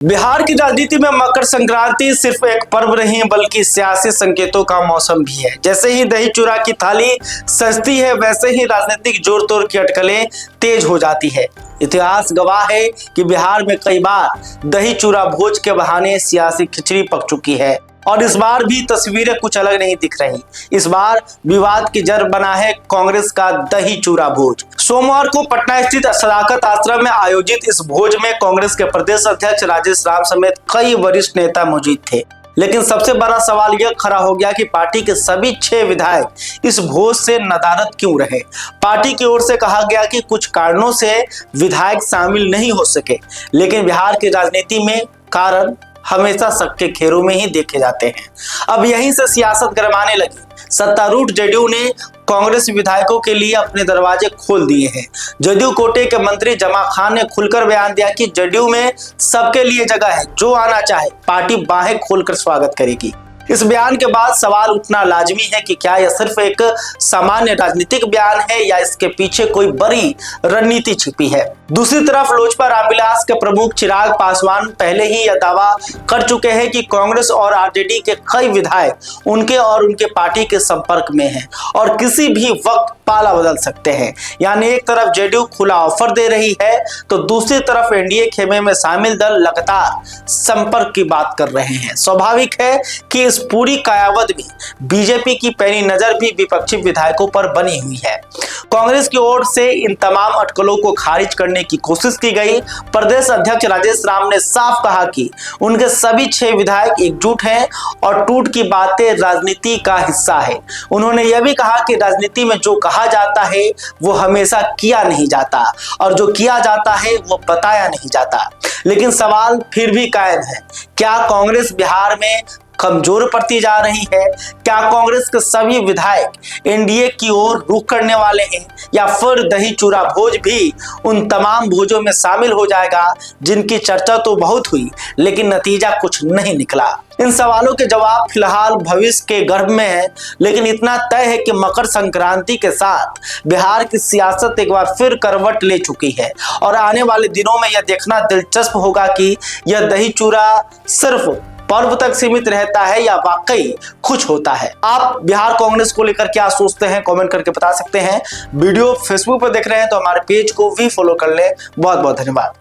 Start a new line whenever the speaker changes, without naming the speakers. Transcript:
बिहार की राजनीति में मकर संक्रांति सिर्फ एक पर्व नहीं बल्कि सियासी संकेतों का मौसम भी है। जैसे ही दही चूड़ा की थाली सजती है वैसे ही राजनीतिक जोर तोड़ की अटकलें तेज हो जाती है। इतिहास गवाह है कि बिहार में कई बार दही चूड़ा भोज के बहाने सियासी खिचड़ी पक चुकी है और इस बार भी तस्वीरें कुछ अलग नहीं दिख रही। इस बार विवाद की जड़ बना है कांग्रेस का दही चूड़ा भोज। सोमवार को पटना स्थित सदाकत आश्रम में आयोजित इस भोज में कांग्रेस के प्रदेश अध्यक्ष राजेश राम समेत कई वरिष्ठ नेता मौजूद थे। लेकिन सबसे बड़ा सवाल यह खड़ा हो गया कि पार्टी के सभी 6 विधायक इस भोज से नदारद क्यों रहे। पार्टी की ओर से कहा गया कि कुछ कारणों से विधायक शामिल नहीं हो सके, लेकिन बिहार की राजनीति में कारण हमेशा सबके घेरों में ही देखे जाते हैं। अब यहीं से सियासत गरमाने लगी। सत्तारूढ़ जदयू ने कांग्रेस विधायकों के लिए अपने दरवाजे खोल दिए हैं। जदयू कोटे के मंत्री जमा खान ने खुलकर बयान दिया कि जदयू में सबके लिए जगह है, जो आना चाहे पार्टी बाहें खोलकर स्वागत करेगी। इस बयान के बाद सवाल उठना लाजमी है कि क्या यह सिर्फ एक सामान्य राजनीतिक बयान है या इसके पीछे कोई बड़ी रणनीति छिपी है। दूसरी तरफ लोजपा रामविलास के प्रमुख चिराग पासवान पहले ही यह दावा कर चुके हैं कि कांग्रेस और आरजेडी के कई विधायक उनके और उनके पार्टी के संपर्क में हैं और किसी भी वक्त पाला बदल सकते हैं। यानी एक तरफ जेडीयू खुला ऑफर दे रही है तो दूसरी तरफ एनडीए खेमे में शामिल दल लगातार संपर्क की बात कर रहे हैं। स्वाभाविक है कि इस पूरी कायावत में बीजेपी की पैनी नजर भी विपक्षी विधायकों पर बनी हुई है। कांग्रेस की ओर से इन तमाम अटकलों को खारिज करने की कोशिश की गई। प्रदेश अध्यक्ष राजेश राम ने साफ कहा कि उनके सभी 6 विधायक एकजुट हैं और टूट की बातें राजनीति का हिस्सा है। उन्होंने यह भी कहा कि राजनीति में जो कहा जाता है वो हमेशा किया नहीं जाता और जो किया जाता है वो बताया नहीं जाता। लेकिन सवाल फिर भी कायम है, क्या कांग्रेस बिहार में कमजोर पड़ती जा रही है? क्या कांग्रेस के सभी विधायक एनडीए की ओर रुख करने वाले हैं या फिर दही चूड़ा भोज भी उन तमाम भोजों में शामिल हो जाएगा जिनकी चर्चा तो बहुत हुई लेकिन नतीजा कुछ नहीं निकला। इन सवालों के जवाब फिलहाल भविष्य के गर्भ में है, लेकिन इतना तय है कि मकर संक्रांति के साथ बिहार की सियासत एक बार फिर करवट ले चुकी है और आने वाले दिनों में यह देखना दिलचस्प होगा कि यह दही चूड़ा सिर्फ पर्व तक सीमित रहता है या वाकई कुछ होता है। आप बिहार कांग्रेस को लेकर क्या सोचते हैं कमेंट करके बता सकते हैं। वीडियो फेसबुक पर देख रहे हैं तो हमारे पेज को भी फॉलो कर लें। बहुत बहुत धन्यवाद।